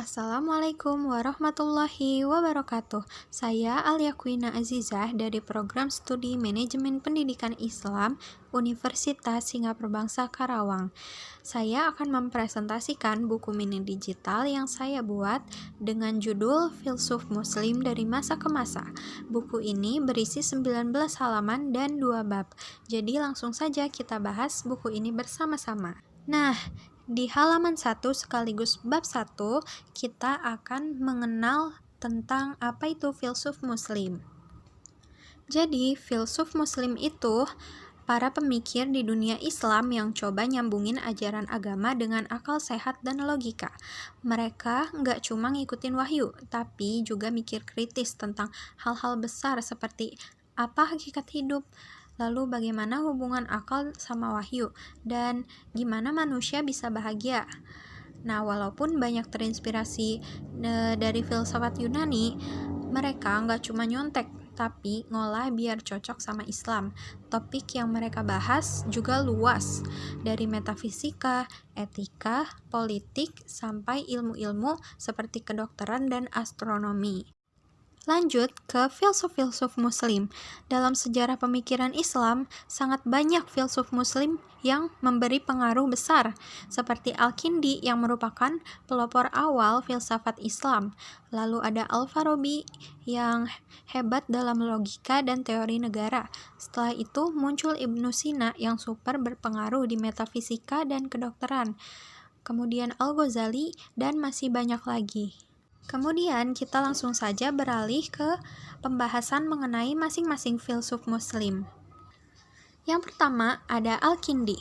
Assalamualaikum warahmatullahi wabarakatuh. Saya Alia Kwina Azizah dari Program Studi Manajemen Pendidikan Islam Universitas Singapura Bangsa Karawang. Saya akan mempresentasikan buku mini digital yang saya buat dengan judul Filsuf Muslim dari Masa ke Masa. Buku ini berisi 19 halaman dan 2 bab. Jadi langsung saja kita bahas buku ini bersama-sama. Nah, di halaman 1 sekaligus bab 1, kita akan mengenal tentang apa itu filsuf muslim. Jadi, filsuf muslim itu para pemikir di dunia Islam yang coba nyambungin ajaran agama dengan akal sehat dan logika. Mereka nggak cuma ngikutin wahyu, tapi juga mikir kritis tentang hal-hal besar seperti apa hakikat hidup, lalu bagaimana hubungan akal sama wahyu, dan gimana manusia bisa bahagia. Nah, walaupun banyak terinspirasi dari filsafat Yunani, mereka nggak cuma nyontek, tapi ngolah biar cocok sama Islam. Topik yang mereka bahas juga luas, dari metafisika, etika, politik, sampai ilmu-ilmu seperti kedokteran dan astronomi. Lanjut ke filsuf-filsuf muslim. Dalam sejarah pemikiran Islam, sangat banyak filsuf muslim yang memberi pengaruh besar, seperti Al-Kindi yang merupakan pelopor awal filsafat Islam. Lalu ada Al-Farabi yang hebat dalam logika dan teori negara. Setelah itu muncul Ibnu Sina yang super berpengaruh di metafisika dan kedokteran. Kemudian Al-Ghazali dan masih banyak lagi. Kemudian kita langsung saja beralih ke pembahasan mengenai masing-masing filsuf muslim. Yang pertama ada Al-Kindi.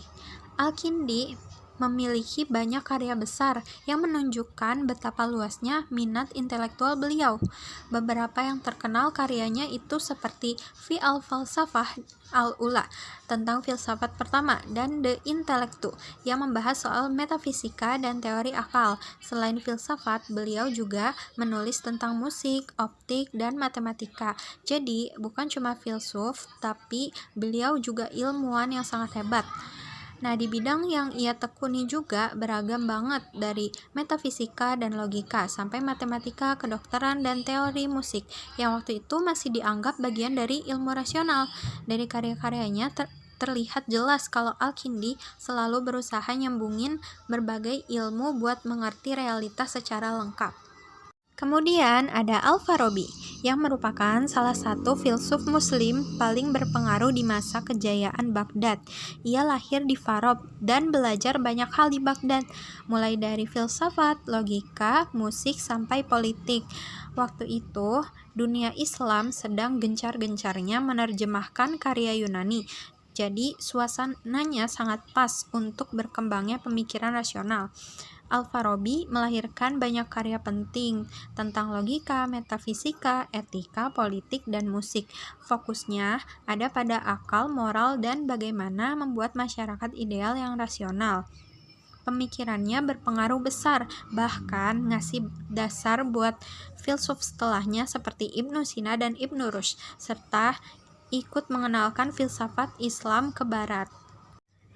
Al-Kindi memiliki banyak karya besar yang menunjukkan betapa luasnya minat intelektual beliau. Beberapa yang terkenal karyanya itu seperti Fi al-Falsafah al-Ula tentang filsafat pertama dan The Intellectu yang membahas soal metafisika dan teori akal. Selain filsafat, beliau juga menulis tentang musik, optik, dan matematika. Jadi, bukan cuma filsuf, tapi beliau juga ilmuwan yang sangat hebat. Nah, di bidang yang ia tekuni juga beragam banget, dari metafisika dan logika sampai matematika, kedokteran, dan teori musik yang waktu itu masih dianggap bagian dari ilmu rasional. Dari karya-karyanya terlihat jelas kalau Al-Kindi selalu berusaha nyambungin berbagai ilmu buat mengerti realitas secara lengkap. Kemudian ada Al-Farabi yang merupakan salah satu filsuf muslim paling berpengaruh di masa kejayaan Baghdad. Ia lahir di Farab dan belajar banyak hal di Baghdad, mulai dari filsafat, logika, musik, sampai politik. Waktu itu, dunia Islam sedang gencar-gencarnya menerjemahkan karya Yunani. Jadi, suasananya sangat pas untuk berkembangnya pemikiran rasional. Al-Farabi melahirkan banyak karya penting tentang logika, metafisika, etika, politik, dan musik. Fokusnya ada pada akal, moral, dan bagaimana membuat masyarakat ideal yang rasional. Pemikirannya berpengaruh besar, bahkan ngasih dasar buat filsuf setelahnya seperti Ibnu Sina dan Ibnu Rushd, serta ikut mengenalkan filsafat Islam ke Barat.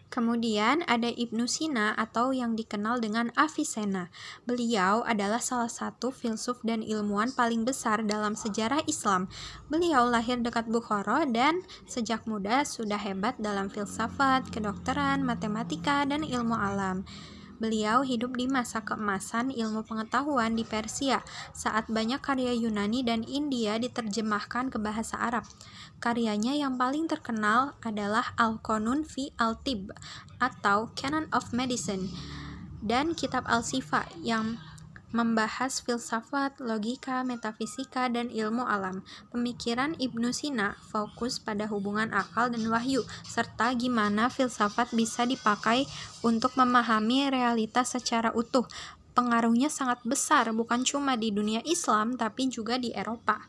Kemudian ada Ibnu Sina atau yang dikenal dengan Avicenna. Beliau adalah salah satu filsuf dan ilmuwan paling besar dalam sejarah Islam. Beliau lahir dekat Bukhara dan sejak muda sudah hebat dalam filsafat, kedokteran, matematika, dan ilmu alam. Beliau hidup di masa keemasan ilmu pengetahuan di Persia saat banyak karya Yunani dan India diterjemahkan ke bahasa Arab. Karyanya yang paling terkenal adalah Al-Qanun fi al-Tibb atau Canon of Medicine dan kitab Al-Sifa yang membahas filsafat, logika, metafisika, dan ilmu alam. Pemikiran Ibnu Sina fokus pada hubungan akal dan wahyu, serta gimana filsafat bisa dipakai untuk memahami realitas secara utuh. Pengaruhnya sangat besar, bukan cuma di dunia Islam, tapi juga di Eropa.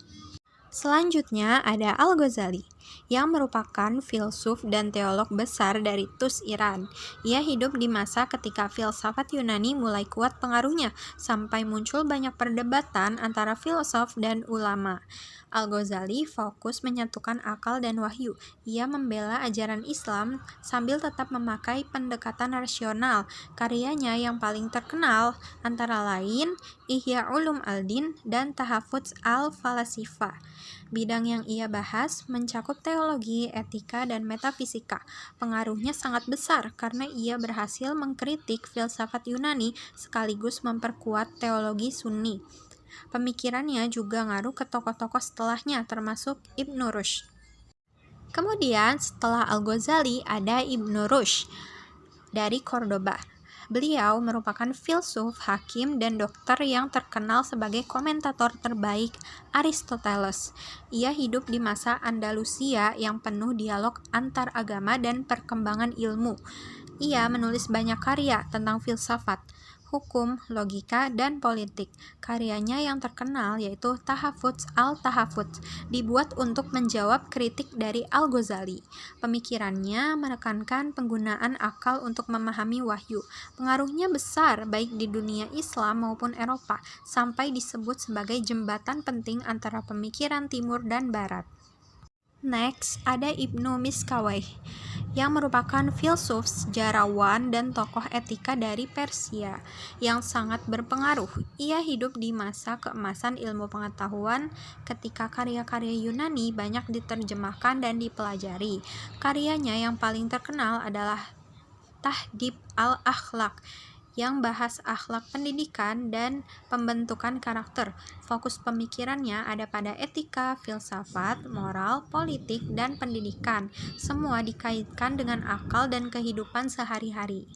Selanjutnya ada Al-Ghazali. yang merupakan filsuf dan teolog besar dari Tus, Iran. Ia hidup di masa ketika filsafat Yunani mulai kuat pengaruhnya, sampai muncul banyak perdebatan antara filosof dan ulama. Al-Ghazali fokus menyatukan akal dan wahyu. Ia membela ajaran Islam sambil tetap memakai pendekatan rasional. Karyanya yang paling terkenal antara lain Ihya Ulum al-Din dan Tahafudz al-Falasifah. Bidang yang ia bahas mencakup teologi, etika, dan metafisika. Pengaruhnya sangat besar karena ia berhasil mengkritik filsafat Yunani sekaligus memperkuat teologi Sunni. Pemikirannya juga ngaruh ke tokoh-tokoh setelahnya termasuk Ibnu Rushd. Kemudian setelah Al-Ghazali ada Ibnu Rushd dari Cordoba. Beliau merupakan filsuf, hakim, dan dokter yang terkenal sebagai komentator terbaik Aristoteles. Ia hidup di masa Andalusia yang penuh dialog antar agama dan perkembangan ilmu. Ia menulis banyak karya tentang filsafat, hukum, logika, dan politik. Karyanya yang terkenal yaitu Tahafudz al-Tahafudz, dibuat untuk menjawab kritik dari Al-Ghazali. Pemikirannya menekankan penggunaan akal untuk memahami wahyu. Pengaruhnya besar baik di dunia Islam maupun Eropa, sampai disebut sebagai jembatan penting antara pemikiran Timur dan Barat. Next, ada Ibnu Miskawayh, yang merupakan filsuf, sejarawan, dan tokoh etika dari Persia yang sangat berpengaruh. Ia hidup di masa keemasan ilmu pengetahuan ketika karya-karya Yunani banyak diterjemahkan dan dipelajari. Karyanya yang paling terkenal adalah Tahdhib al-Akhlaq, yang bahas akhlak pendidikan dan pembentukan karakter. Fokus pemikirannya ada pada etika, filsafat, moral, politik, dan pendidikan. Semua dikaitkan dengan akal dan kehidupan sehari-hari.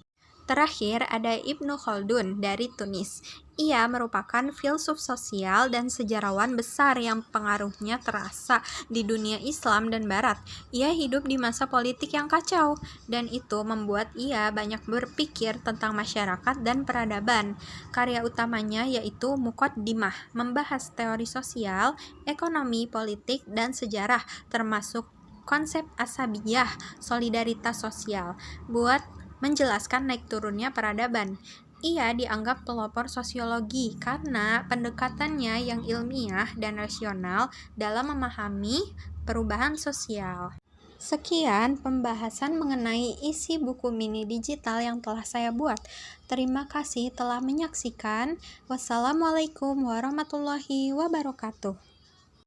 Terakhir ada Ibnu Khaldun dari Tunis. Ia merupakan filsuf sosial dan sejarawan besar yang pengaruhnya terasa di dunia Islam dan Barat. Ia hidup di masa politik yang kacau, dan itu membuat ia banyak berpikir tentang masyarakat dan peradaban. Karya utamanya yaitu Muqaddimah, membahas teori sosial, ekonomi, politik, dan sejarah, termasuk konsep asabiyah, solidaritas sosial, buat menjelaskan naik turunnya peradaban. Ia dianggap pelopor sosiologi karena pendekatannya yang ilmiah dan rasional dalam memahami perubahan sosial. Sekian pembahasan mengenai isi buku mini digital yang telah saya buat. Terima kasih telah menyaksikan. Wassalamualaikum warahmatullahi wabarakatuh.